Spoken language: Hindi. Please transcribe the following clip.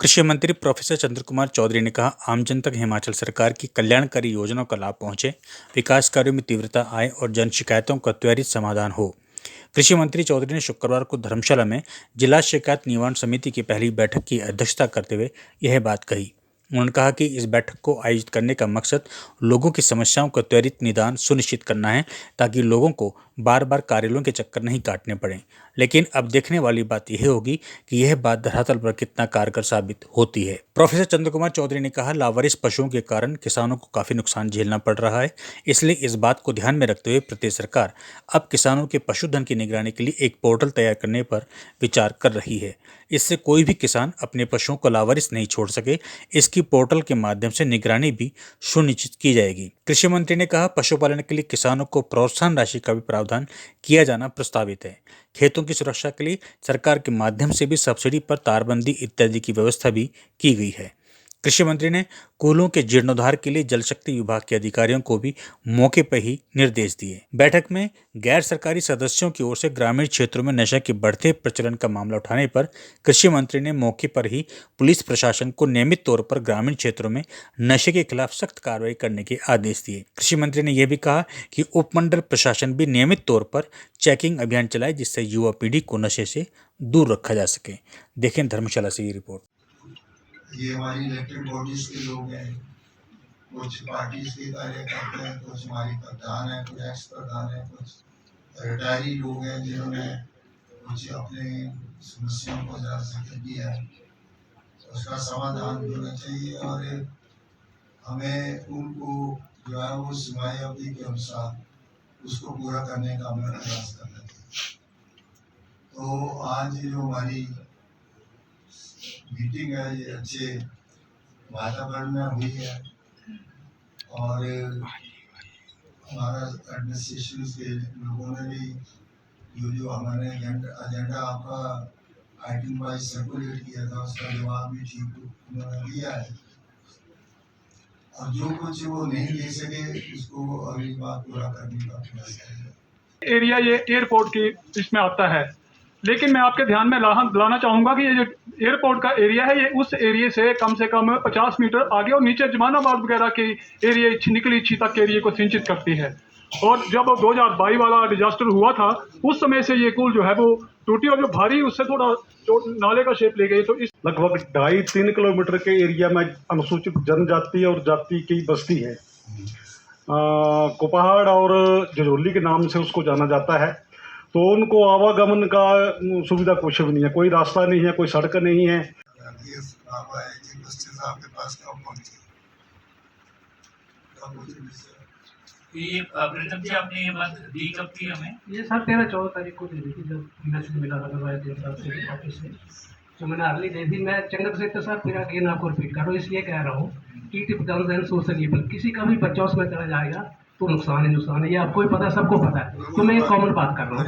कृषि मंत्री प्रोफेसर चंद्र कुमार चौधरी ने कहा, आम जन तक हिमाचल सरकार की कल्याणकारी योजनाओं का लाभ पहुंचे, विकास कार्यों में तीव्रता आए और जन शिकायतों का त्वरित समाधान हो। कृषि मंत्री चौधरी ने शुक्रवार को धर्मशाला में जिला शिकायत निवारण समिति की पहली बैठक की अध्यक्षता करते हुए यह बात कही। उन्होंने कहा कि इस बैठक को आयोजित करने का मकसद लोगों की समस्याओं का त्वरित निदान सुनिश्चित करना है, ताकि लोगों को बार बार कार्यालयों के चक्कर नहीं काटने पड़े। लेकिन अब देखने वाली बात यह होगी कि यह बात धरातल पर कितना कारगर साबित होती है। प्रोफेसर चंद्र कुमार चौधरी ने कहा, लावारिस पशुओं के कारण किसानों को काफी नुकसान झेलना पड़ रहा है। इसलिए इस बात को ध्यान में रखते हुए प्रदेश सरकार अब किसानों के पशुधन की निगरानी के लिए एक पोर्टल तैयार करने पर विचार कर रही है। इससे कोई भी किसान अपने पशुओं को लावारिस नहीं छोड़ सके। इसकी पोर्टल के माध्यम से निगरानी भी सुनिश्चित की जाएगी। कृषि मंत्री ने कहा, पशुपालन के लिए किसानों को प्रोत्साहन राशि का भी प्रावधान किया जाना प्रस्तावित है। खेतों की सुरक्षा के लिए सरकार के माध्यम से भी सब्सिडी पर तारबंदी इत्यादि की व्यवस्था भी की गई है। कृषि मंत्री ने कूलों के जीर्णोद्धार के लिए जल शक्ति विभाग के अधिकारियों को भी मौके पर ही निर्देश दिए। बैठक में गैर सरकारी सदस्यों की ओर से ग्रामीण क्षेत्रों में नशे के बढ़ते प्रचलन का मामला उठाने पर कृषि मंत्री ने मौके पर ही पुलिस प्रशासन को नियमित तौर पर ग्रामीण क्षेत्रों में नशे के खिलाफ सख्त कार्रवाई करने के आदेश दिए। कृषि मंत्री ने यह भी कहा कि उपमंडल प्रशासन भी नियमित तौर पर चेकिंग अभियान चलाए, जिससे युवा पीढ़ी को नशे से दूर रखा जा सके। देखें धर्मशाला से ये रिपोर्ट। ये हमारी इलेक्टेड बॉडीज के लोग हैं, कुछ पार्टीज के कार्यकर्ता हैं, कुछ हमारी प्रधान है, कुछ एक्स प्रधान है, कुछ रिटायरी लोग हैं जिन्होंने कुछ अपने समस्याओं को जरा जिक्र किया है। उसका समाधान होना चाहिए और हमें उनको जो है वो सीमाएं अवधि के अनुसार उसको पूरा करने का हमें प्रयास करना चाहिए। तो आज जो हमारी मीटिंग है ये अच्छे वातावरण में हुई है और हमारा एडमिनिस्ट्रेशन के लोगों ने भी जो हमारे एजेंडा आपका आइटम वाइज सर्कुलेट किया था उसका जवाब भी ठीक उन्होंने दिया है और जो कुछ वो नहीं दे सके उसको अगली बार पूरा करने का प्रयास करेंगे। एरिया ये एयरपोर्ट की इसमें आता है, लेकिन मैं आपके ध्यान में लाना चाहूँगा कि ये जो एयरपोर्ट का एरिया है ये उस एरिया से कम 50 मीटर आगे और नीचे जमानाबाद वगैरह के एरिया निकली छी तक के एरिया को सिंचित करती है। और जब 2022 वाला डिजास्टर हुआ था उस समय से ये पुल जो है वो टूटी और जो भारी उससे थोड़ा नाले का शेप ले गई। तो इस लगभग 2.5-3 किलोमीटर के एरिया में अनुसूचित जनजाति और जाति की बस्ती है। कुपहाड़ और जजोली के नाम से उसको जाना जाता है। तो उनको आवागमन का सुविधा कुछ भी नहीं है, कोई रास्ता नहीं है, कोई सड़क नहीं है। ये प्रथम जी आपने ये बात दी कब थी हमें? ये सर 13-14 तारीख को दी थी जब मैसेज मिला था से ऑफिस से, तो मैंने अर्ली दे दी। मैं चंगत से तो सर फिर अगेन आपको रिपीट कर रहा हूँ, इसलिए कह रहा हूँ कि टिप गन्स एंड सोशल किसी का भी बच्चा उसमें चला जाएगा तो नुकसान है, ये आपको ही पता है, सबको पता है। तो मैं एक कॉमन बात कर रहा हूँ।